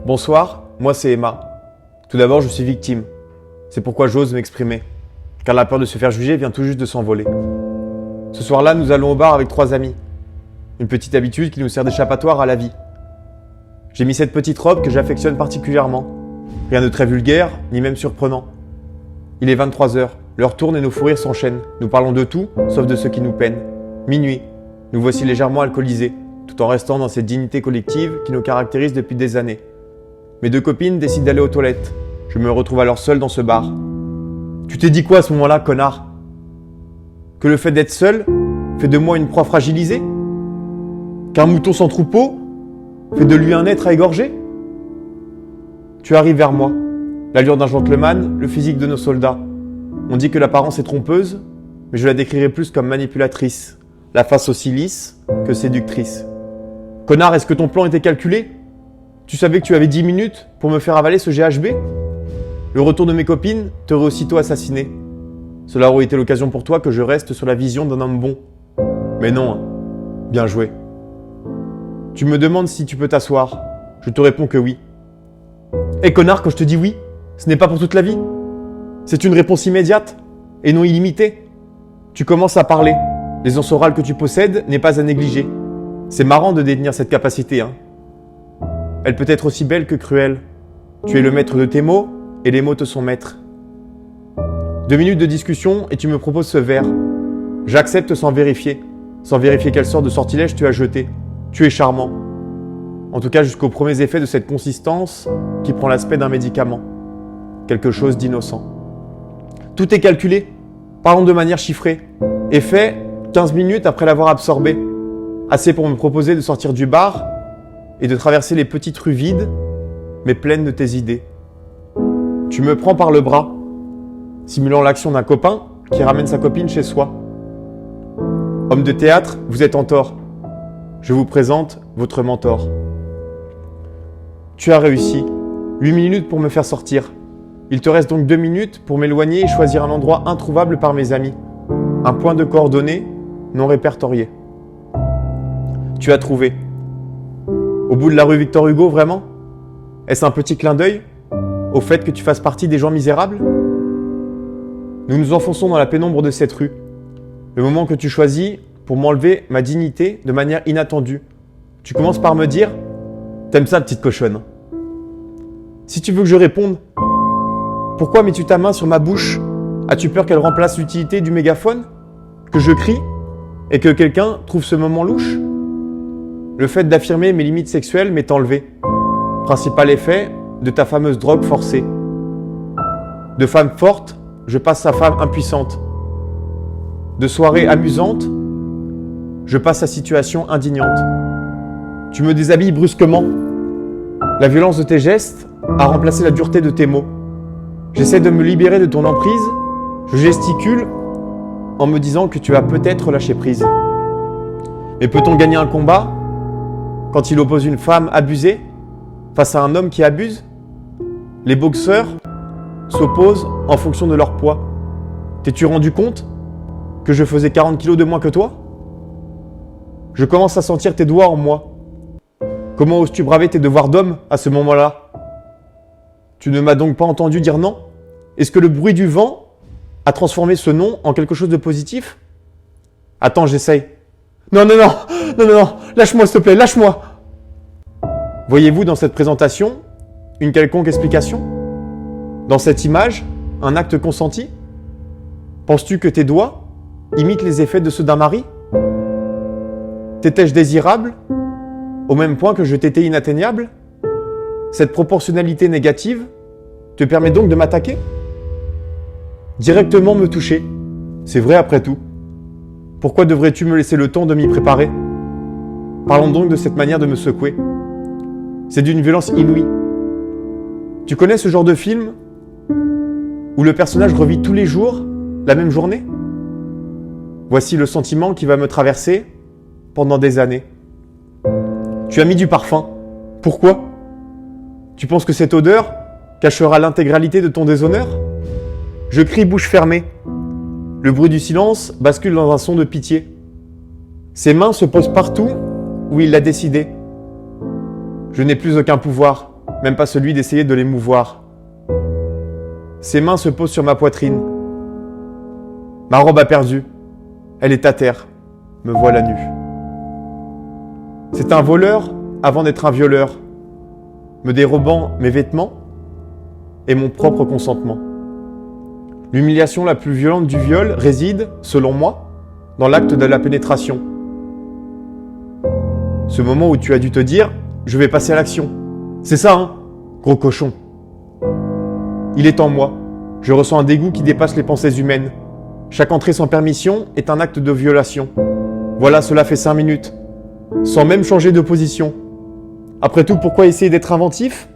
Bonsoir, moi c'est Emma. Tout d'abord, je suis victime. C'est pourquoi j'ose m'exprimer. Car la peur de se faire juger vient tout juste de s'envoler. Ce soir-là, nous allons au bar avec 3 amis. Une petite habitude qui nous sert d'échappatoire à la vie. J'ai mis cette petite robe que j'affectionne particulièrement. Rien de très vulgaire, ni même surprenant. Il est 23h, l'heure tourne et nos fous rires s'enchaînent. Nous parlons de tout, sauf de ce qui nous peine. Minuit, nous voici légèrement alcoolisés, tout en restant dans cette dignité collective qui nous caractérise depuis des années. Mes 2 copines décident d'aller aux toilettes. Je me retrouve alors seul dans ce bar. Tu t'es dit quoi à ce moment-là, connard? Que le fait d'être seul fait de moi une proie fragilisée? Qu'un mouton sans troupeau fait de lui un être à égorger? Tu arrives vers moi, l'allure d'un gentleman, le physique de nos soldats. On dit que l'apparence est trompeuse, mais je la décrirais plus comme manipulatrice, la face aussi lisse que séductrice. Connard, est-ce que ton plan était calculé? Tu savais que tu avais 10 minutes pour me faire avaler ce GHB? Le retour de mes copines t'aurait aussitôt assassiné. Cela aurait été l'occasion pour toi que je reste sur la vision d'un homme bon. Mais non, bien joué. Tu me demandes si tu peux t'asseoir. Je te réponds que oui. Hé connard, quand je te dis oui, ce n'est pas pour toute la vie. C'est une réponse immédiate et non illimitée. Tu commences à parler. L'aisance orale que tu possèdes n'est pas à négliger. C'est marrant de détenir cette capacité, hein. Elle peut être aussi belle que cruelle. Tu es le maître de tes mots et les mots te sont maîtres. 2 minutes de discussion et tu me proposes ce verre. J'accepte sans vérifier quelle sorte de sortilège tu as jeté. Tu es charmant. En tout cas jusqu'aux premiers effets de cette consistance qui prend l'aspect d'un médicament. Quelque chose d'innocent. Tout est calculé. Parlons de manière chiffrée. Et fait 15 minutes après l'avoir absorbé. Assez pour me proposer de sortir du bar et de traverser les petites rues vides, mais pleines de tes idées. Tu me prends par le bras, simulant l'action d'un copain qui ramène sa copine chez soi. Homme de théâtre, vous êtes en tort. Je vous présente votre mentor. Tu as réussi. 8 minutes pour me faire sortir. Il te reste donc 2 minutes pour m'éloigner et choisir un endroit introuvable par mes amis. Un point de coordonnées non répertorié. Tu as trouvé. Au bout de la rue Victor Hugo, vraiment? Est-ce un petit clin d'œil au fait que tu fasses partie des gens misérables? Nous nous enfonçons dans la pénombre de cette rue. Le moment que tu choisis pour m'enlever ma dignité de manière inattendue. Tu commences par me dire « T'aimes ça, petite cochonne ?» Si tu veux que je réponde, pourquoi mets-tu ta main sur ma bouche? As-tu peur qu'elle remplace l'utilité du mégaphone? Que je crie et que quelqu'un trouve ce moment louche? Le fait d'affirmer mes limites sexuelles m'est enlevé. Principal effet de ta fameuse drogue forcée. De femme forte, je passe à femme impuissante. De soirée amusante, je passe à situation indignante. Tu me déshabilles brusquement. La violence de tes gestes a remplacé la dureté de tes mots. J'essaie de me libérer de ton emprise. Je gesticule en me disant que tu as peut-être lâché prise. Mais peut-on gagner un combat quand il oppose une femme abusée face à un homme qui abuse? Les boxeurs s'opposent en fonction de leur poids. T'es-tu rendu compte que je faisais 40 kilos de moins que toi? Je commence à sentir tes doigts en moi. Comment oses-tu braver tes devoirs d'homme à ce moment-là? Tu ne m'as donc pas entendu dire non? Est-ce que le bruit du vent a transformé ce non en quelque chose de positif? Attends, j'essaye. Non, lâche-moi s'il te plaît, lâche-moi. Voyez-vous dans cette présentation une quelconque explication? Dans cette image, un acte consenti? Penses-tu que tes doigts imitent les effets de ceux d'un mari? T'étais-je désirable, au même point que je t'étais inatteignable? Cette proportionnalité négative te permet donc de m'attaquer? Directement me toucher, c'est vrai après tout. Pourquoi devrais-tu me laisser le temps de m'y préparer? Parlons donc de cette manière de me secouer. C'est d'une violence inouïe. Tu connais ce genre de film où le personnage revit tous les jours la même journée? Voici le sentiment qui va me traverser pendant des années. Tu as mis du parfum. Pourquoi? Tu penses que cette odeur cachera l'intégralité de ton déshonneur? Je crie bouche fermée. Le bruit du silence bascule dans un son de pitié. Ses mains se posent partout où il l'a décidé. Je n'ai plus aucun pouvoir. même pas celui d'essayer de l'émouvoir. Ses mains se posent sur ma poitrine. Ma robe a perdu. Elle est à terre. Me voilà nu. C'est un voleur avant d'être un violeur, me dérobant mes vêtements et mon propre consentement. L'humiliation la plus violente du viol réside, selon moi, dans l'acte de la pénétration. Ce moment où tu as dû te dire « je vais passer à l'action ». C'est ça, hein, gros cochon. Il est en moi. Je ressens un dégoût qui dépasse les pensées humaines. Chaque entrée sans permission est un acte de violation. Voilà, cela fait 5 minutes. Sans même changer de position. Après tout, pourquoi essayer d'être inventif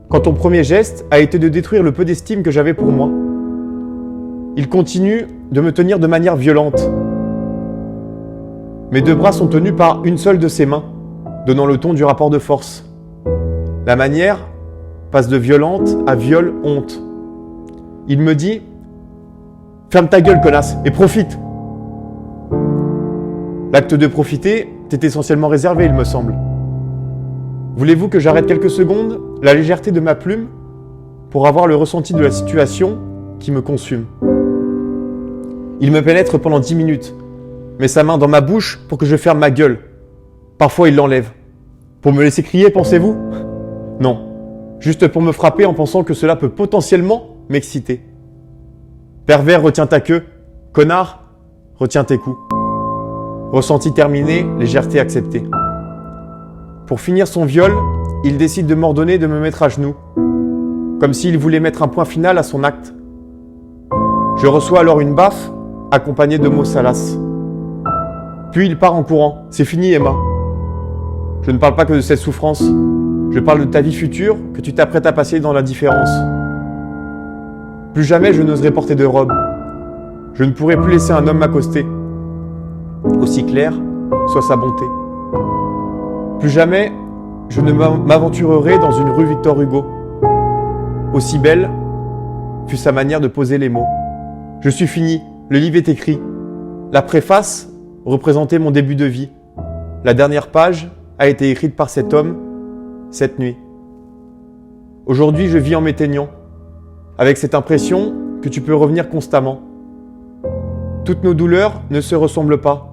quand ton premier geste a été de détruire le peu d'estime que j'avais pour moi? Il continue de me tenir de manière violente. Mes 2 bras sont tenus par une seule de ses mains, donnant le ton du rapport de force. La manière passe de violente à viol-honte. Il me dit « Ferme ta gueule, connasse, et profite !» L'acte de profiter t'est essentiellement réservé, il me semble. Voulez-vous que j'arrête quelques secondes la légèreté de ma plume pour avoir le ressenti de la situation qui me consume? Il me pénètre pendant 10 minutes, met sa main dans ma bouche pour que je ferme ma gueule. Parfois, il l'enlève. Pour me laisser crier, pensez-vous? Non, juste pour me frapper en pensant que cela peut potentiellement m'exciter. Pervers, retiens ta queue. Connard, retiens tes coups. Ressenti terminé, légèreté acceptée. Pour finir son viol, il décide de m'ordonner de me mettre à genoux, comme s'il voulait mettre un point final à son acte. Je reçois alors une baffe, accompagnée de mots salaces. Puis il part en courant. C'est fini, Emma. Je ne parle pas que de cette souffrance. Je parle de ta vie future que tu t'apprêtes à passer dans l'indifférence. Plus jamais je n'oserai porter de robe. Je ne pourrai plus laisser un homme m'accoster. Aussi claire soit sa bonté. Plus jamais je ne m'aventurerai dans une rue Victor Hugo. Aussi belle fut sa manière de poser les mots. Je suis fini, le livre est écrit. La préface représentait mon début de vie. La dernière page a été écrite par cet homme, cette nuit. Aujourd'hui, je vis en m'éteignant, avec cette impression que tu peux revenir constamment. Toutes nos douleurs ne se ressemblent pas,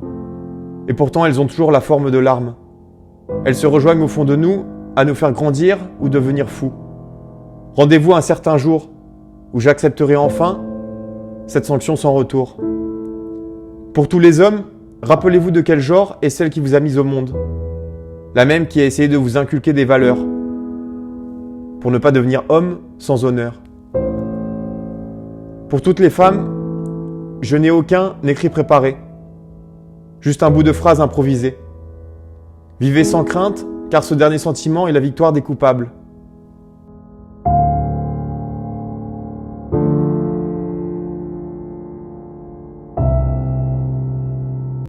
et pourtant elles ont toujours la forme de larmes. Elles se rejoignent au fond de nous à nous faire grandir ou devenir fous. Rendez-vous un certain jour où j'accepterai enfin cette sanction sans retour. Pour tous les hommes, rappelez-vous de quel genre est celle qui vous a mis au monde. La même qui a essayé de vous inculquer des valeurs, pour ne pas devenir homme sans honneur. Pour toutes les femmes, je n'ai aucun écrit préparé, juste un bout de phrase improvisée. Vivez sans crainte, car ce dernier sentiment est la victoire des coupables.